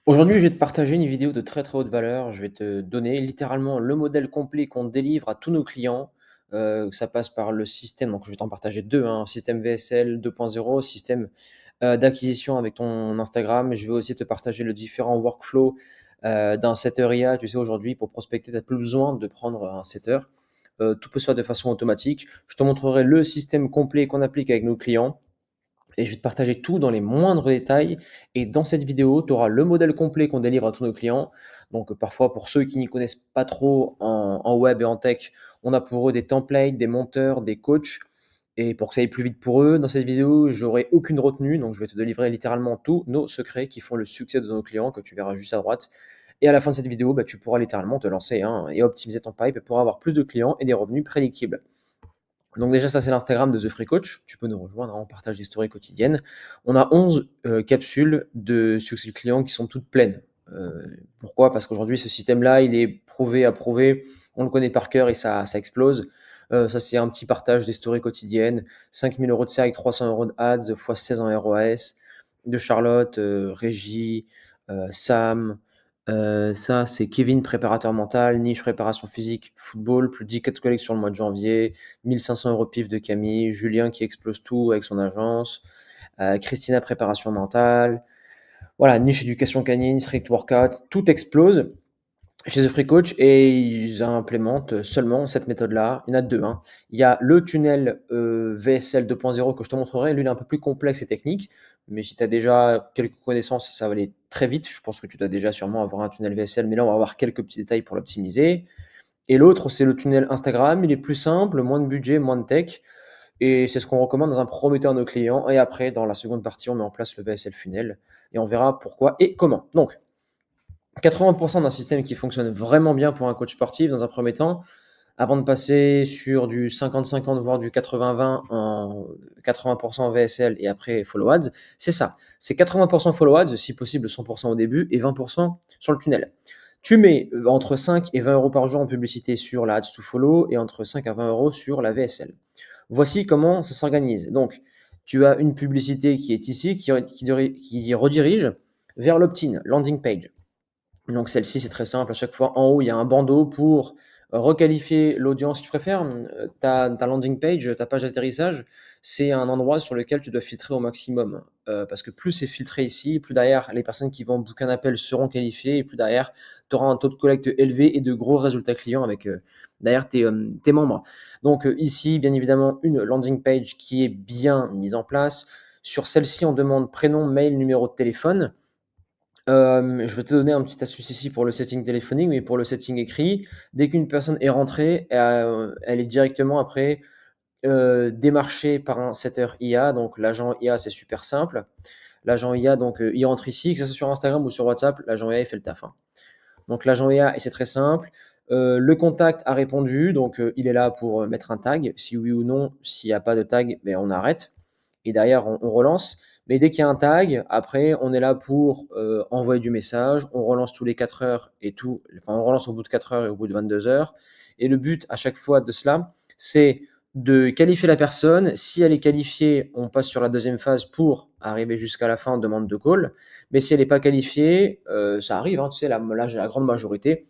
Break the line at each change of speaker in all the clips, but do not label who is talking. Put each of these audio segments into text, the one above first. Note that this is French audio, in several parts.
Aujourd'hui, je vais te partager une vidéo de très, très haute valeur. Je vais te donner littéralement le modèle complet qu'on délivre à tous nos clients. Ça passe par le système, donc je vais t'en partager 2, hein, système VSL 2.0, système, d'acquisition avec ton Instagram. Je vais aussi te partager le différent workflow, d'un setter IA. Tu sais, aujourd'hui, pour prospecter, tu as plus besoin de prendre un setter. Tout peut se faire de façon automatique. Je te montrerai le système complet qu'on applique avec nos clients et je vais te partager tout dans les moindres détails. Et dans cette vidéo, tu auras le modèle complet qu'on délivre à tous nos clients. Donc, parfois, pour ceux qui n'y connaissent pas trop en web et en tech, on a pour eux des templates, des monteurs, des coachs. Et pour que ça aille plus vite pour eux, dans cette vidéo, j'aurai aucune retenue. Donc, je vais te délivrer littéralement tous nos secrets qui font le succès de nos clients, que tu verras juste à droite. Et à la fin de cette vidéo, bah, tu pourras littéralement te lancer, hein, et optimiser ton pipe pour avoir plus de clients et des revenus prédictibles. Donc déjà, ça, c'est l'Instagram de The Free Coach. Tu peux nous rejoindre, hein, on partage des stories quotidiennes. On a 11 capsules de succès client qui sont toutes pleines. Pourquoi? Parce qu'aujourd'hui, ce système-là, il est prouvé, approuvé. On le connaît par cœur et ça explose. Ça, c'est un petit partage des stories quotidiennes. 5 000 euros de CA avec 300 euros de ads x 16 en ROAS. De Charlotte, Régie, Sam, ça, c'est Kevin, préparateur mental, niche préparation physique, football, plus de 10 4 collègues sur le mois de janvier, 1500 euros pif de Camille, Julien qui explose tout avec son agence, Christina, préparation mentale, voilà, niche éducation canine, strict workout, tout explose chez The Free Coach et ils implémentent seulement cette méthode-là. Il y en a deux, hein. Il y a le tunnel VSL 2.0 que je te montrerai. Lui, il est un peu plus complexe et technique. Mais si tu as déjà quelques connaissances, ça va aller très vite. Je pense que tu dois déjà sûrement avoir un tunnel VSL, mais là, on va avoir quelques petits détails pour l'optimiser. Et l'autre, c'est le tunnel Instagram. Il est plus simple, moins de budget, moins de tech. Et c'est ce qu'on recommande dans un premier temps à nos clients. Et après, dans la seconde partie, on met en place le VSL funnel. Et on verra pourquoi et comment. Donc, 80% d'un système qui fonctionne vraiment bien pour un coach sportif dans un premier temps, avant de passer sur du 50-50, voire du 80-20 en 80% VSL et après follow ads, c'est ça. C'est 80% follow ads, si possible 100% au début et 20% sur le tunnel. Tu mets entre 5 et 20 euros par jour en publicité sur la ads to follow et entre 5 à 20 euros sur la VSL. Voici comment ça s'organise. Donc, tu as une publicité qui est ici, qui redirige vers l'opt-in, landing page. Donc celle-ci, c'est très simple. À chaque fois, en haut, il y a un bandeau pour requalifier l'audience. Si tu préfères, ta landing page, ta page d'atterrissage, c'est un endroit sur lequel tu dois filtrer au maximum. Parce que plus c'est filtré ici, plus derrière, les personnes qui vont booker un appel seront qualifiées et plus derrière, tu auras un taux de collecte élevé et de gros résultats clients avec derrière tes membres. Donc ici, bien évidemment, une landing page qui est bien mise en place. Sur celle-ci, on demande prénom, mail, numéro de téléphone. Je vais te donner un petit astuce ici pour le setting téléphonique, mais pour le setting écrit, dès qu'une personne est rentrée, elle est directement après, démarchée par un setter IA. Donc l'agent IA, c'est super simple. L'agent IA, donc il rentre ici, que ce soit sur Instagram ou sur WhatsApp, l'agent IA, il fait le taf, hein. Donc l'agent IA, et c'est très simple. Le contact a répondu, donc il est là pour mettre un tag. Si oui ou non, s'il n'y a pas de tag, ben, on arrête. Et derrière, on relance. Mais dès qu'il y a un tag, après, on est là pour envoyer du message. On relance tous les 4 heures et tout. Enfin, on relance au bout de 4 heures et au bout de 22 heures. Et le but à chaque fois de cela, c'est de qualifier la personne. Si elle est qualifiée, on passe sur la deuxième phase pour arriver jusqu'à la fin, demande de call. Mais si elle n'est pas qualifiée, ça arrive, hein, tu sais, la grande majorité,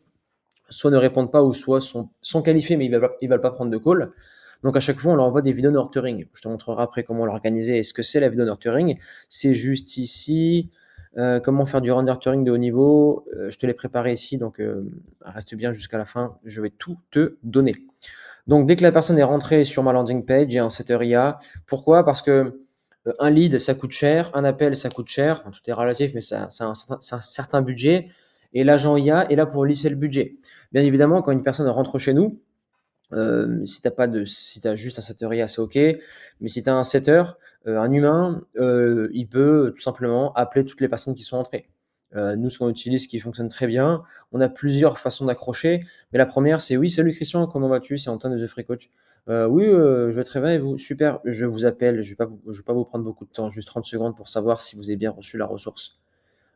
soit ne répondent pas ou soit sont qualifiés mais ils veulent pas prendre de call. Donc à chaque fois, on leur envoie des vidéos nurturing. Je te montrerai après comment l'organiser et ce que c'est la vidéo nurturing. C'est juste ici. Comment faire du nurturing de haut niveau. Je te l'ai préparé ici, donc reste bien jusqu'à la fin. Je vais tout te donner. Donc dès que la personne est rentrée sur ma landing page, j'ai un setter IA. Pourquoi? Parce que un lead, ça coûte cher, un appel, ça coûte cher. Enfin, tout est relatif, mais ça un certain budget. Et l'agent IA est là pour lisser le budget. Bien évidemment, quand une personne rentre chez nous, si tu as juste un setter IA, c'est OK. Mais si tu as un setter, un humain, il peut tout simplement appeler toutes les personnes qui sont entrées. Nous, ce qu'on utilise, qui fonctionne très bien, on a plusieurs façons d'accrocher. Mais la première, c'est: «Oui, salut Christian, comment vas-tu? C'est Antoine de The Free Coach». «Oui, je vais très bien et vous?» «Super, je vous appelle, je vais pas vous prendre beaucoup de temps, juste 30 secondes pour savoir si vous avez bien reçu la ressource».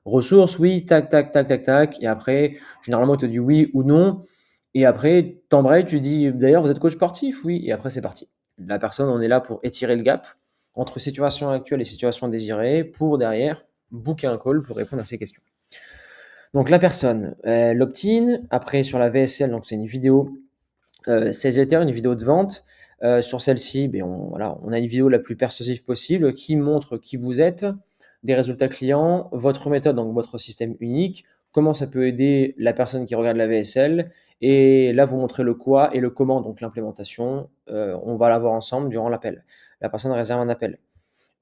Ressources, oui, tac, tac, tac, tac, tac. Et après, généralement, il te dit oui ou non. Et après, t'embrayes, tu dis: «D'ailleurs, vous êtes coach sportif?» «Oui», et après, c'est parti. La personne, on est là pour étirer le gap entre situation actuelle et situation désirée pour derrière booker un call pour répondre à ces questions. Donc la personne, elle opt-in. Après sur la VSL, donc c'est une vidéo, sales letter, une vidéo de vente. Sur celle-ci, beh, on a une vidéo la plus persuasive possible qui montre qui vous êtes, des résultats clients, votre méthode, donc votre système unique, comment ça peut aider la personne qui regarde la VSL et là, vous montrez le quoi et le comment, donc l'implémentation. On va la voir ensemble durant l'appel. La personne réserve un appel.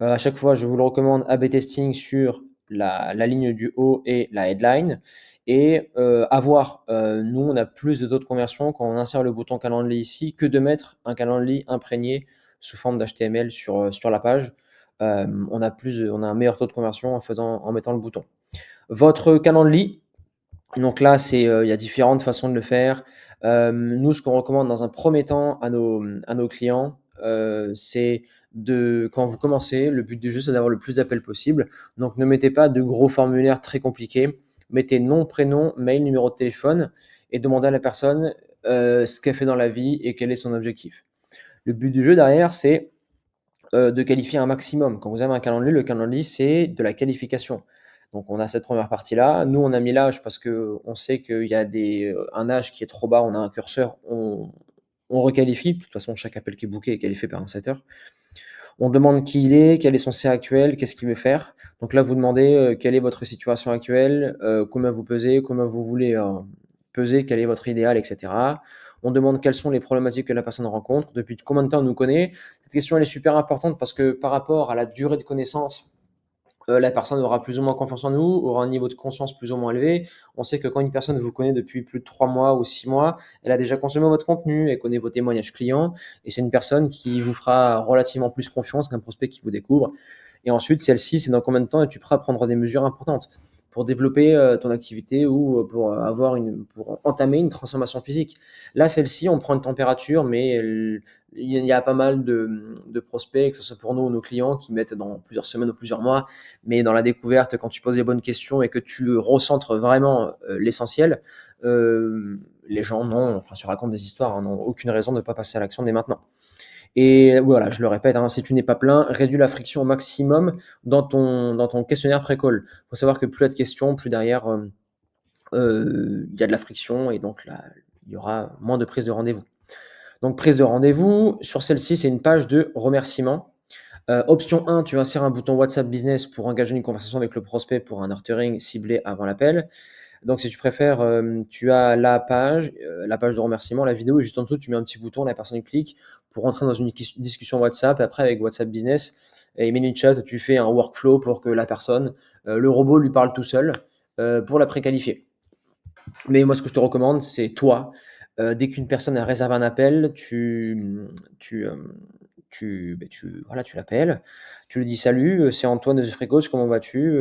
À chaque fois, je vous le recommande, A/B testing sur la ligne du haut et la headline et nous, on a plus de taux de conversion quand on insère le bouton Calendly ici que de mettre un Calendly imprégné sous forme d'HTML sur la page. On a un meilleur taux de conversion en mettant le bouton. Votre Calendly, donc là, il y a différentes façons de le faire. Nous, ce qu'on recommande dans un premier temps à nos clients, c'est quand vous commencez, le but du jeu, c'est d'avoir le plus d'appels possible. Donc ne mettez pas de gros formulaires très compliqués. Mettez nom, prénom, mail, numéro de téléphone et demandez à la personne, ce qu'elle fait dans la vie et quel est son objectif. Le but du jeu derrière, c'est de qualifier un maximum. Quand vous avez un calendrier, le calendrier, c'est de la qualification. Donc on a cette première partie-là. Nous, on a mis l'âge parce qu'on sait qu'il y a un âge qui est trop bas, on a un curseur, on requalifie. De toute façon, chaque appel qui est booké est qualifié par un setter. On demande qui il est, quel est son C actuel, qu'est-ce qu'il veut faire. Donc là, vous demandez quelle est votre situation actuelle, combien vous pesez, combien vous voulez peser, quel est votre idéal, etc. On demande quelles sont les problématiques que la personne rencontre, depuis combien de temps on nous connaît. Cette question, elle est super importante parce que par rapport à la durée de connaissance, la personne aura plus ou moins confiance en nous, aura un niveau de conscience plus ou moins élevé. On sait que quand une personne vous connaît depuis plus de 3 mois ou 6 mois, elle a déjà consommé votre contenu, elle connaît vos témoignages clients et c'est une personne qui vous fera relativement plus confiance qu'un prospect qui vous découvre. Et ensuite, celle-ci, c'est dans combien de temps es-tu prêt à prendre des mesures importantes pour développer ton activité ou pour entamer une transformation physique. Là, celle-ci, on prend une température, mais il y a pas mal de prospects, que ce soit pour nous ou nos clients, qui mettent dans plusieurs semaines ou plusieurs mois. Mais dans la découverte, quand tu poses les bonnes questions et que tu recentres vraiment l'essentiel, les gens se racontent des histoires, hein, n'ont aucune raison de ne pas passer à l'action dès maintenant. Et voilà, je le répète, hein, si tu n'es pas plein, réduis la friction au maximum dans ton questionnaire pré-call. Il faut savoir que plus il y a de questions, plus derrière, il y a de la friction et donc là, il y aura moins de prise de rendez-vous. Donc prise de rendez-vous, sur celle-ci, c'est une page de remerciement. Option 1, tu insères un bouton WhatsApp Business pour engager une conversation avec le prospect pour un nurturing ciblé avant l'appel. Donc si tu préfères, tu as la page de remerciement, la vidéo et juste en dessous, tu mets un petit bouton, la personne clique pour rentrer dans une discussion WhatsApp. Après avec WhatsApp Business et ManyChat, tu fais un workflow pour que la personne, le robot lui parle tout seul, pour la préqualifier. Mais moi, ce que je te recommande, c'est toi, dès qu'une personne a réservé un appel, tu l'appelles, tu lui dis: «Salut, c'est Antoine de The Free Coach, comment vas-tu?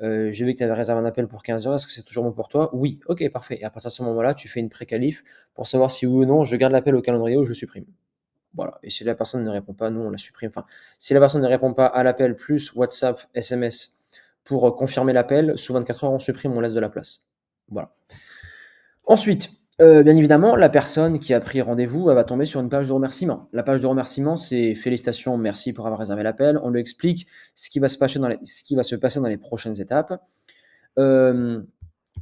J'ai vu que tu avais réservé un appel pour 15 heures. Est-ce que c'est toujours bon pour toi?» «Oui». «OK, parfait» et à partir de ce moment-là, tu fais une pré-qualif pour savoir si oui ou non je garde l'appel au calendrier ou je le supprime. Voilà et si la personne ne répond pas, nous, on la supprime. Enfin, si la personne ne répond pas à l'appel plus WhatsApp, SMS pour, confirmer l'appel, sous 24 heures, on supprime, on laisse de la place. Voilà. Ensuite, bien évidemment, la personne qui a pris rendez-vous, elle va tomber sur une page de remerciement. La page de remerciement, c'est: «Félicitations, merci pour avoir réservé l'appel». On lui explique ce qui va se passer dans les prochaines étapes. Hem,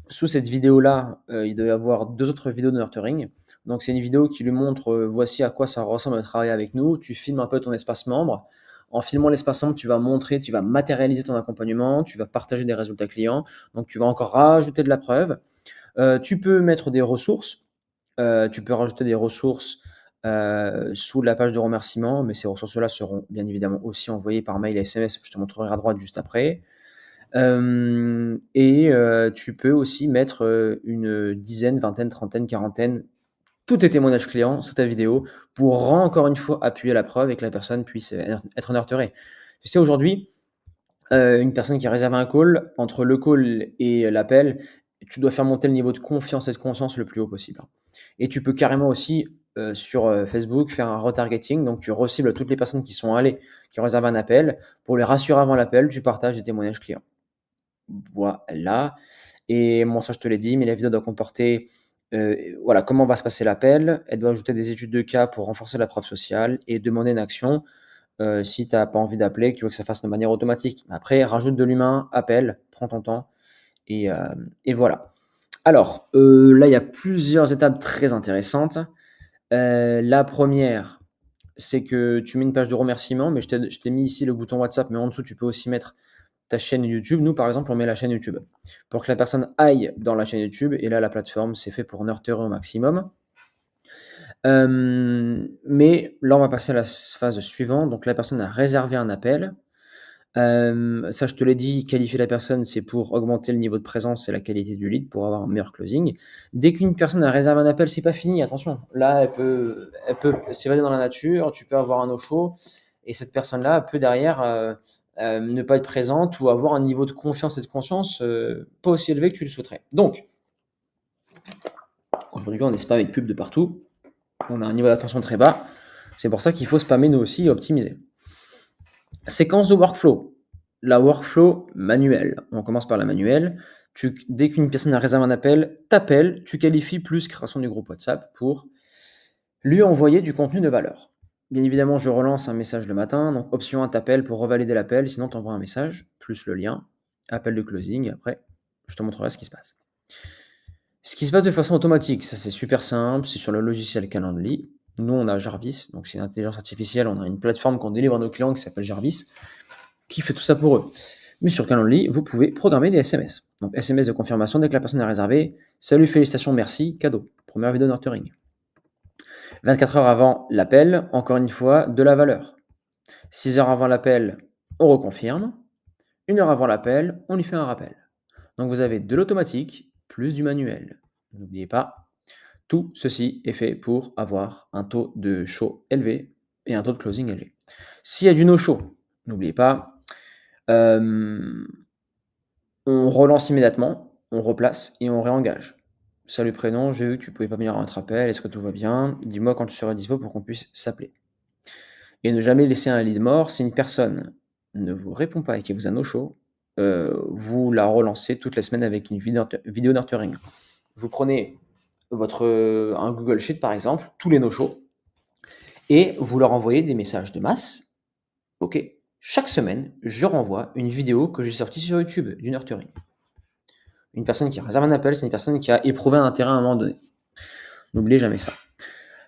Sous cette vidéo-là, il doit y avoir 2 autres vidéos de nurturing. Donc c'est une vidéo qui lui montre, voici à quoi ça ressemble de travailler avec nous. Tu filmes un peu ton espace membre. En filmant l'espace membre, tu vas matérialiser ton accompagnement, tu vas partager des résultats clients, donc tu vas encore rajouter de la preuve. Tu peux mettre des ressources, tu peux rajouter des ressources, sous la page de remerciement, mais ces ressources-là seront bien évidemment aussi envoyées par mail et SMS, je te montrerai à droite juste après. Tu peux aussi mettre, une dizaine, vingtaine, trentaine, quarantaine, tous tes témoignages clients sous ta vidéo pour encore une fois appuyer la preuve et que la personne puisse, être nurturée. Tu sais aujourd'hui, une personne qui réserve un call, entre le call et l'appel, tu dois faire monter le niveau de confiance et de conscience le plus haut possible. Et tu peux carrément aussi, sur, Facebook, faire un retargeting. Donc tu recibles toutes les personnes qui sont allées, qui ont réservé un appel. Pour les rassurer avant l'appel, tu partages des témoignages clients. Voilà et bon ça je te l'ai dit, mais la vidéo doit comporter, voilà, comment va se passer l'appel. Elle doit ajouter des études de cas pour renforcer la preuve sociale et demander une action. Si tu as pas envie d'appeler, que tu veux que ça fasse de manière automatique. Après, rajoute de l'humain, appelle, prends ton temps et, et voilà. Alors, là, il y a plusieurs étapes très intéressantes. La première, c'est que tu mets une page de remerciement, mais je t'ai mis ici le bouton WhatsApp, mais en dessous, tu peux aussi mettre ta chaîne YouTube. Nous, par exemple, on met la chaîne YouTube pour que la personne aille dans la chaîne YouTube. Et là, la plateforme, c'est fait pour nurturer au maximum. Mais là, on va passer à la phase suivante. Donc, la personne a réservé un appel. Ça, je te l'ai dit, qualifier la personne, c'est pour augmenter le niveau de présence et la qualité du lead pour avoir un meilleur closing. Dès qu'une personne a réservé un appel, c'est pas fini, attention. Là, elle peut s'évader dans la nature, tu peux avoir un no-show, et cette personne-là peut derrière ne pas être présente ou avoir un niveau de confiance et de conscience pas aussi élevé que tu le souhaiterais. Donc, aujourd'hui, on est spammé de pubs de partout. On a un niveau d'attention très bas. C'est pour ça qu'il faut spammer nous aussi et optimiser. Séquence de workflow. La workflow manuelle. On commence par la manuelle. Dès qu'une personne a réservé un appel, t'appelles, tu qualifies plus création du groupe WhatsApp pour lui envoyer du contenu de valeur. Bien évidemment, je relance un message le matin. Donc, option 1, t'appelles pour revalider l'appel. Sinon, tu envoies un message, plus le lien, appel de closing. Après, je te montrerai ce qui se passe. Ce qui se passe de façon automatique, ça c'est super simple. C'est sur le logiciel Calendly. Nous, on a Jarvis. Donc, c'est une intelligence artificielle. On a une plateforme qu'on délivre à nos clients qui s'appelle Jarvis, qui fait tout ça pour eux. Mais sur Calendly, vous pouvez programmer des SMS. Donc SMS de confirmation dès que la personne a réservé. Salut, félicitations, merci, cadeau. Première vidéo nurturing. 24 heures avant l'appel, encore une fois, de la valeur. 6 heures avant l'appel, on reconfirme. 1 heure avant l'appel, on lui fait un rappel. Donc vous avez de l'automatique plus du manuel. N'oubliez pas, tout ceci est fait pour avoir un taux de show élevé et un taux de closing élevé. S'il y a du no-show, n'oubliez pas, on relance immédiatement, on replace et on réengage. Salut prénom, j'ai vu que tu pouvais pas venir à notre appel, est-ce que tout va bien? Dis-moi quand tu seras dispo pour qu'on puisse s'appeler. Et ne jamais laisser un lead mort. Si une personne ne vous répond pas et qu'elle vous a no-show, vous la relancez toutes les semaines avec une vidéo nurturing. Vous prenez un Google Sheet par exemple, tous les no-shows, et vous leur envoyez des messages de masse. Ok, chaque semaine, je renvoie une vidéo que j'ai sortie sur YouTube du nurturing. Une personne qui réserve un appel, c'est une personne qui a éprouvé un intérêt à un moment donné. N'oubliez jamais ça.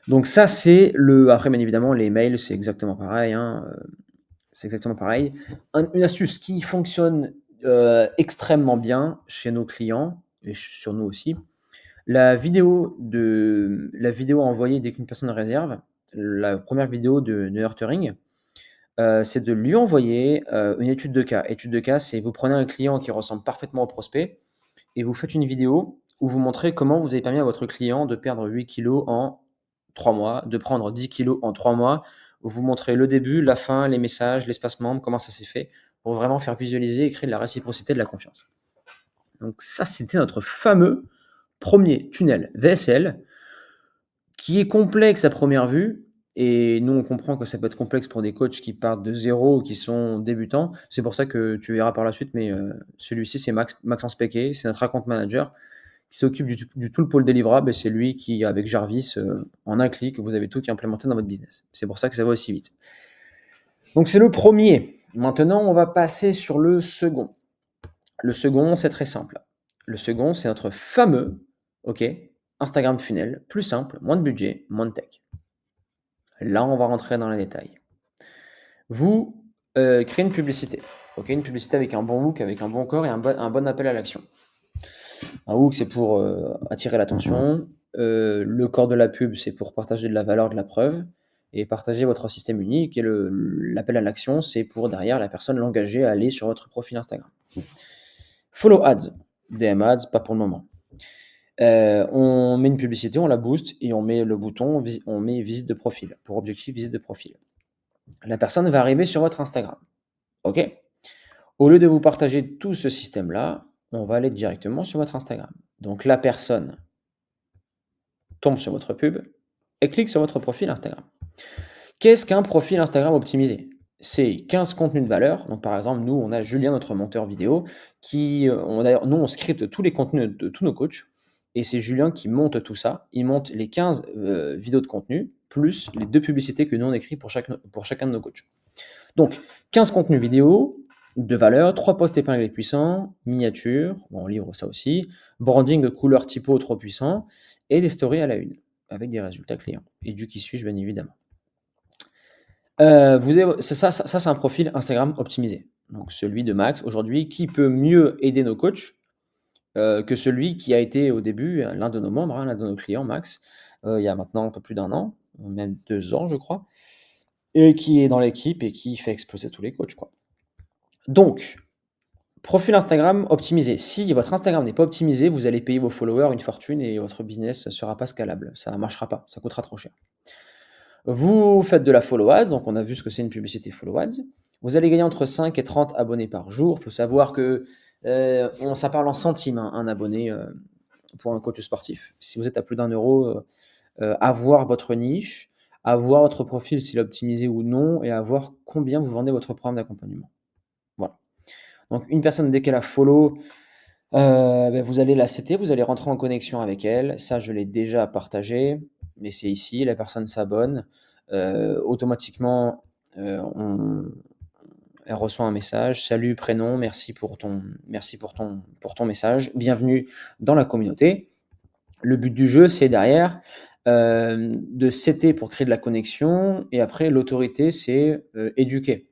Donc ça, c'est le... Après, bien évidemment, les mails, c'est exactement pareil. C'est exactement pareil. Une astuce qui fonctionne extrêmement bien chez nos clients, et sur nous aussi, la vidéo à envoyer dès qu'une personne réserve, la première vidéo de nurturing, c'est de lui envoyer une étude de cas. Étude de cas, c'est vous prenez un client qui ressemble parfaitement au prospect et vous faites une vidéo où vous montrez comment vous avez permis à votre client de perdre 8 kilos en 3 mois, de prendre 10 kilos en 3 mois. Vous montrez le début, la fin, les messages, l'espace membre, comment ça s'est fait, pour vraiment faire visualiser et créer de la réciprocité, de la confiance. Donc ça, c'était notre fameux premier tunnel VSL qui est complexe à première vue. Et nous, on comprend que ça peut être complexe pour des coachs qui partent de zéro ou qui sont débutants. C'est pour ça que tu verras par la suite, mais celui-ci, c'est Maxence Pequet, c'est notre account manager qui s'occupe du tout le pôle délivrable, et c'est lui qui, avec Jarvis, en un clic, vous avez tout qui est implémenté dans votre business. C'est pour ça que ça va aussi vite. Donc c'est le premier. Maintenant, on va passer sur le second. Le second, c'est très simple. Le second, c'est notre fameux, Instagram funnel, plus simple, moins de budget, moins de tech. Là, on va rentrer dans les détails. Vous créez une publicité, une publicité avec un bon hook, avec un bon corps et un bon appel à l'action. Un hook, c'est pour attirer l'attention. Le corps de la pub, c'est pour partager de la valeur, de la preuve, et partager votre système unique. Et l'appel à l'action, c'est pour derrière la personne l'engager à aller sur votre profil Instagram. Follow ads, DM ads, pas pour le moment. On met une publicité, on la booste et on met le bouton, on met visite de profil, pour objectif visite de profil. La personne va arriver sur votre Instagram. OK? Au lieu de vous partager tout ce système-là, on va aller directement sur votre Instagram. Donc la personne tombe sur votre pub et clique sur votre profil Instagram. Qu'est-ce qu'un profil Instagram optimisé? C'est 15 contenus de valeur. Donc par exemple, nous, on a Julien, notre monteur vidéo, nous, on scripte tous les contenus de tous nos coachs. Et c'est Julien qui monte tout ça. Il monte les 15 vidéos de contenu, plus les 2 publicités que nous, on écrit pour chacun de nos coachs. Donc, 15 contenus vidéo, de valeur, 3 posts épinglés puissants, miniatures, bon, on livre ça aussi, branding, couleur, typo trop puissant et des stories à la une avec des résultats clients et du qui suis-je bien évidemment. Vous avez c'est un profil Instagram optimisé. Donc celui de Max aujourd'hui qui peut mieux aider nos coachs, que celui qui a été au début, l'un de nos membres, hein, l'un de nos clients Max, il y a maintenant un peu plus d'1 an, même 2 ans je crois et qui est dans l'équipe et qui fait exploser tous les coachs, quoi. Donc, profil Instagram optimisé. Si votre Instagram n'est pas optimisé, vous allez payer vos followers une fortune et votre business ne sera pas scalable. Ça ne marchera pas, ça coûtera trop cher. Vous faites de la follow ads, donc on a vu ce que c'est une publicité follow ads. Vous allez gagner entre 5 et 30 abonnés par jour. Il faut savoir que ça parle en centimes, hein, un abonné pour un coach sportif. Si vous êtes à plus d'1 euro, à voir votre niche, à voir votre profil s'il est optimisé ou non, et à voir combien vous vendez votre programme d'accompagnement. Voilà. Donc une personne, dès qu'elle a follow, vous allez la setter, vous allez rentrer en connexion avec elle. Ça, je l'ai déjà partagé, mais c'est ici. La personne s'abonne, automatiquement, on elle reçoit un message: «Salut, prénom, merci pour ton message. Bienvenue dans la communauté». Le but du jeu, c'est derrière, de setter pour créer de la connexion et après l'autorité, c'est, éduquer.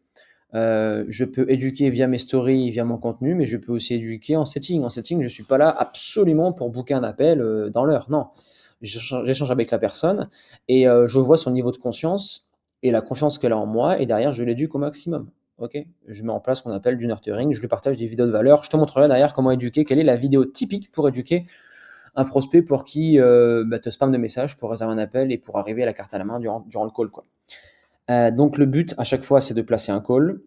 Je peux éduquer via mes stories, via mon contenu, mais je peux aussi éduquer en setting. En setting, je ne suis pas là absolument pour booker un appel, dans l'heure, non. J'échange avec la personne et je vois son niveau de conscience et la confiance qu'elle a en moi et derrière je l'éduque au maximum, OK? Je mets en place ce qu'on appelle du nurturing, je lui partage des vidéos de valeur. Je te montrerai derrière comment éduquer, quelle est la vidéo typique pour éduquer un prospect pour qui, te spamme de messages pour réserver un appel et pour arriver à la carte à la main durant le call, quoi. Donc le but à chaque fois, c'est de placer un call.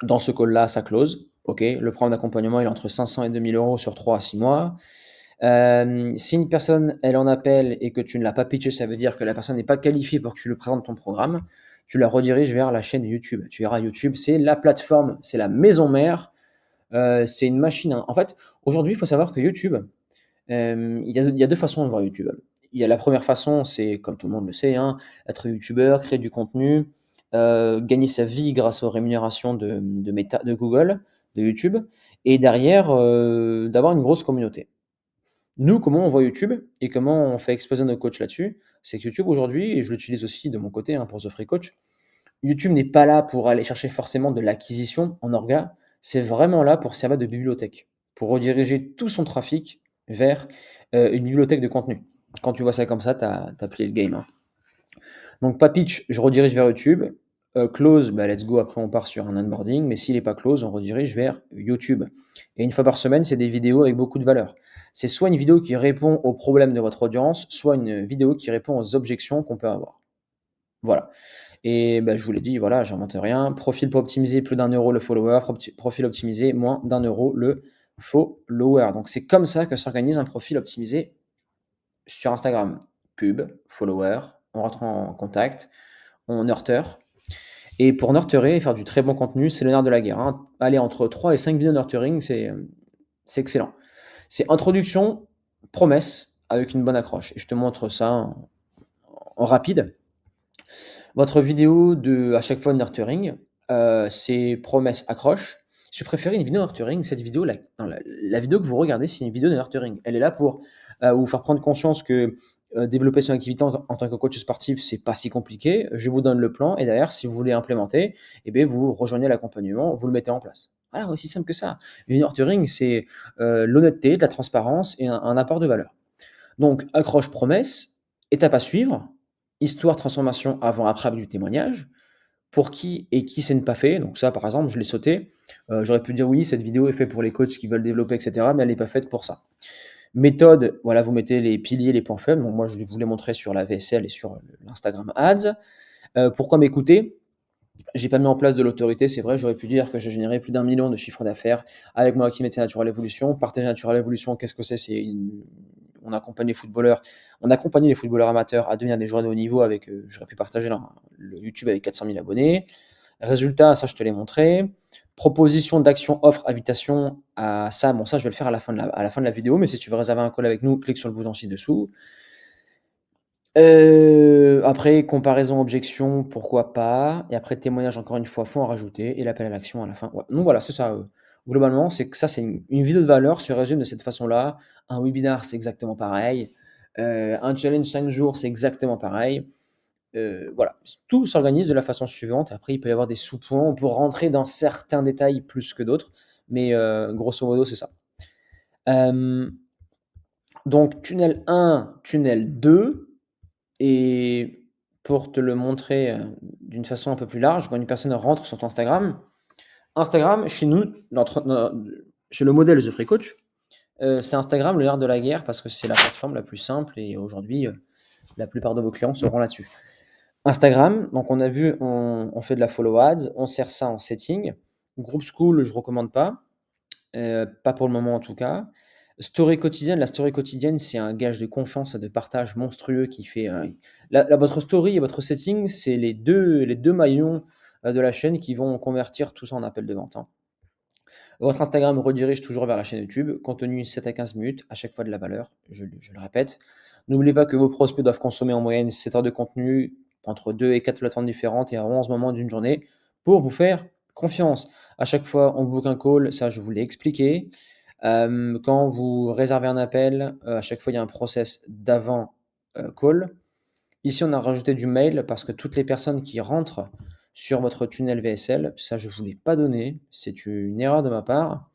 Dans ce call-là, ça close. OK, le programme d'accompagnement, il est entre 500 et 2 000 € sur 3 à 6 mois. Si une personne, elle en appelle et que tu ne l'as pas pitché, ça veut dire que la personne n'est pas qualifiée pour que tu lui présentes ton programme, tu la rediriges vers la chaîne YouTube. Tu verras, YouTube, c'est la plateforme, c'est la maison mère, c'est une machine en fait, aujourd'hui, il faut savoir que YouTube, il y a 2 façons de voir YouTube. Il y a la première façon, c'est comme tout le monde le sait, hein, être youtubeur, créer du contenu, gagner sa vie grâce aux rémunérations de Google, de YouTube et derrière, d'avoir une grosse communauté. Nous, comment on voit YouTube et comment on fait exploser nos coachs là-dessus? C'est que YouTube aujourd'hui, et je l'utilise aussi de mon côté, hein, pour The Free Coach, YouTube n'est pas là pour aller chercher forcément de l'acquisition en orga, c'est vraiment là pour servir de bibliothèque, pour rediriger tout son trafic vers, une bibliothèque de contenu. Quand tu vois ça comme ça, tu as plié le game, hein. Donc pas pitch, je redirige vers YouTube, close, bah, let's go, après on part sur un onboarding, mais s'il est pas close, on redirige vers YouTube et une fois par semaine, c'est des vidéos avec beaucoup de valeur. C'est soit une vidéo qui répond aux problèmes de votre audience, soit une vidéo qui répond aux objections qu'on peut avoir. Voilà. Et bah, je vous l'ai dit, voilà, j'invente rien. Profil pas optimisé, plus d'1 € le follower. Profil optimisé, moins d'1 € le follower. Donc c'est comme ça que s'organise un profil optimisé sur Instagram. Pub, follower, on rentre en contact, on nurture. Et pour nurturer et faire du très bon contenu, c'est le nerf de la guerre, hein. Allez, entre 3 et 5 vidéos de nurturing, c'est excellent. C'est introduction, promesse, avec une bonne accroche. Et je te montre ça en rapide. Votre vidéo de à chaque fois nurturing, c'est promesse, accroche. Si vous préférez une vidéo nurturing, cette vidéo, la vidéo que vous regardez, c'est une vidéo de nurturing. Elle est là pour, vous faire prendre conscience que, développer son activité en tant que coach sportif, c'est pas si compliqué. Je vous donne le plan et derrière, si vous voulez implémenter, et beh, vous rejoignez l'accompagnement, vous le mettez en place. Voilà, aussi simple que ça. Une nurturing, c'est, l'honnêteté, de la transparence et un apport de valeur. Donc accroche promesse, étape à suivre, histoire, transformation avant-après avec du témoignage. Pour qui et qui c'est ne pas fait, donc ça par exemple je l'ai sauté, j'aurais pu dire: «Oui, cette vidéo est faite pour les coachs qui veulent développer et cetera», mais elle n'est pas faite pour ça. Méthode, voilà, vous mettez les piliers, les points faibles, donc moi je vous l'ai montré sur la VSL et sur l'Instagram Ads. Pourquoi m'écouter? J'ai pas mis en place de l'autorité, c'est vrai, j'aurais pu dire que je générais plus d'1 million de chiffre d'affaires avec mon activité Natural Evolution. Partager Natural Evolution, qu'est-ce que c'est? On accompagne les footballeurs amateurs à devenir des joueurs de haut niveau avec, j'aurais pu partager le YouTube avec 400 000 abonnés. Résultat, ça je te l'ai montré. Proposition d'action, offre, invitation à ça, bon ça je vais le faire à la fin de la vidéo, mais si tu veux réserver un call avec nous, clique sur le bouton ci-dessous. Après comparaison, objection, pourquoi pas? Et après témoignage, encore une fois, faut en rajouter et l'appel à l'action à la fin. Ouais, donc voilà, c'est ça, globalement, c'est que ça, c'est une vidéo de valeur se résume de cette façon-là. Un webinar, c'est exactement pareil. Un challenge 5 jours, c'est exactement pareil. Voilà, tout s'organise de la façon suivante. Après, il peut y avoir des sous-points. On peut rentrer dans certains détails plus que d'autres, mais grosso modo, c'est ça. Hem, donc tunnel 1, tunnel 2 et pour te le montrer, d'une façon un peu plus large, quand une personne rentre sur ton Instagram, chez nous, chez le modèle The Free Coach, c'est Instagram le nerf de la guerre parce que c'est la plateforme la plus simple et aujourd'hui, la plupart de vos clients seront là-dessus. Instagram, donc on a vu, on fait de la follow ads, on sert ça en setting. Group School, je recommande pas pour le moment en tout cas. Story quotidienne, la story quotidienne, c'est un gage de confiance et de partage monstrueux qui fait, votre story et votre setting, c'est les deux maillons, de la chaîne qui vont convertir tout ça en appel de vente, hein. Votre Instagram redirige toujours vers la chaîne YouTube, contenu 7 à 15 minutes, à chaque fois de la valeur, je le répète. N'oubliez pas que vos prospects doivent consommer en moyenne 7 heures de contenu entre 2 et 4 plateformes différentes et à 11 moments d'une journée pour vous faire confiance. À chaque fois, on book un call, ça je vous l'ai expliqué. Quand vous réservez un appel, à chaque fois il y a un process d'avant, call. Ici, on a rajouté du mail parce que toutes les personnes qui rentrent sur votre tunnel VSL, ça je ne vous l'ai pas donné, c'est une erreur de ma part.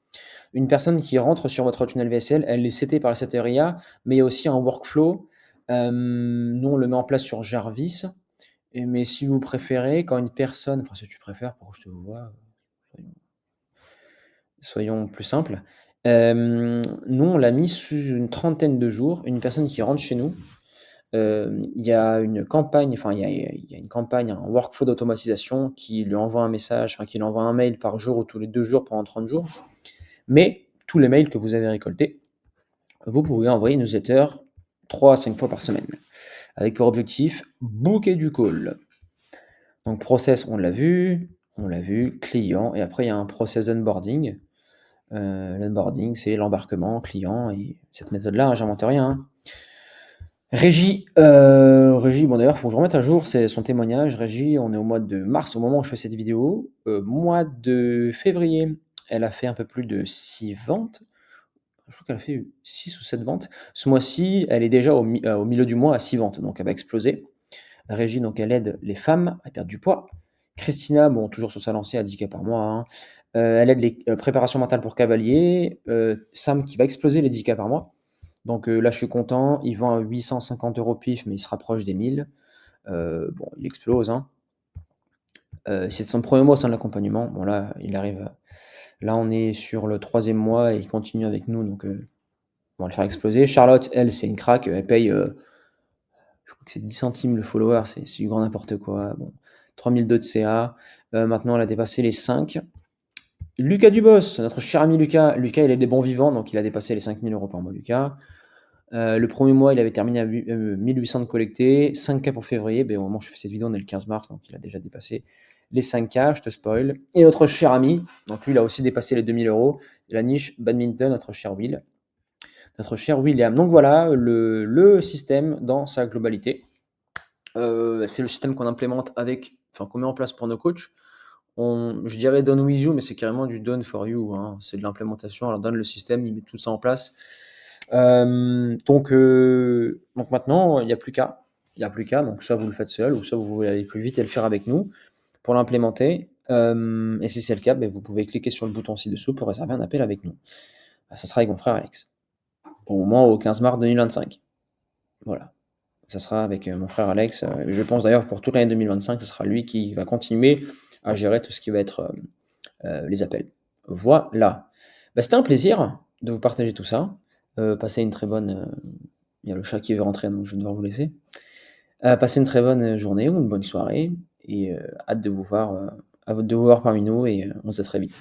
Une personne qui rentre sur votre tunnel VSL, elle est setée par la Seteria, mais il y a aussi un workflow. Nous, on le met en place sur Jarvis. Mais si vous préférez, quand une personne, enfin si tu préfères, pour que je te vois, soyons plus simples. Nous, on l'a mis sous une trentaine de jours. Une personne qui rentre chez nous, il y a une campagne, enfin il y a une campagne, un workflow d'automatisation qui lui envoie un message, enfin qui lui envoie un mail par jour ou tous les 2 jours pendant 30 jours. Mais tous les mails que vous avez récoltés, vous pouvez envoyer une newsletter 3 à 5 fois par semaine, avec pour objectif booker du call. Donc process, on l'a vu, client, et après il y a un process d'onboarding. L'onboarding, c'est l'embarquement client, et cette méthode-là, hein, j'invente rien, hein. Régie, bon d'ailleurs, il faut que je remette à jour son témoignage. Régie, on est au mois de mars au moment où je fais cette vidéo. Mois de février, elle a fait un peu plus de 6 ventes. Je crois qu'elle a fait 6 ou 7 ventes. Ce mois-ci, elle est déjà au milieu du mois à 6 ventes, donc elle va exploser. Régie, donc elle aide les femmes à perdre du poids. Christina, bon, toujours sur sa lancée à 10 K par mois, hein. Elle aide les préparations mentales pour cavaliers. Sam qui va exploser les 10 K par mois. Donc là, je suis content. Il vend à 850 € pif, mais il se rapproche des 1000. Bon, il explose, hein. C'est son premier mois sans l'accompagnement. Bon, là, il arrive. Là, on est sur le 3e mois et il continue avec nous. Donc, on va le faire exploser. Charlotte, elle, c'est une craque. Elle paye, je crois que c'est 10 centimes le follower. C'est du grand n'importe quoi. Bon, 3002 de CA. Maintenant, elle a dépassé les 5. Lucas Dubos, notre cher ami Lucas. Lucas, il est des bons vivants, donc il a dépassé les 5000 € par mois, Lucas. Le premier mois, il avait terminé à 1800 de collectés, 5K pour février. Ben, au moment où je fais cette vidéo, on est le 15 mars, donc il a déjà dépassé les 5K, je te spoil. Et notre cher ami, donc lui, il a aussi dépassé les 2000 €. La niche badminton, notre cher Will. Notre cher William. Donc voilà le système dans sa globalité. C'est le système qu'on implémente qu'on met en place pour nos coachs. Je dirais done with you, mais c'est carrément du done for you, hein. C'est de l'implémentation. Alors donne le système, il met tout ça en place. Donc maintenant, il n'y a plus qu'à. Il n'y a plus qu'à, donc soit vous le faites seul, ou soit vous voulez aller plus vite et le faire avec nous pour l'implémenter. Et si c'est le cas, ben, vous pouvez cliquer sur le bouton ci-dessous pour réserver un appel avec nous. Ça sera avec mon frère Alex, au moment au 15 mars 2025. Voilà. Ça sera avec mon frère Alex. Je pense d'ailleurs pour toute l'année 2025, ce sera lui qui va continuer à gérer tout ce qui va être les appels. Voilà. Bah, c'était un plaisir de vous partager tout ça. Passez une très bonne. Il y a le chat qui veut rentrer, donc je vais devoir vous laisser. Passez une très bonne journée ou une bonne soirée et hâte de vous voir parmi nous et on se dit à très vite.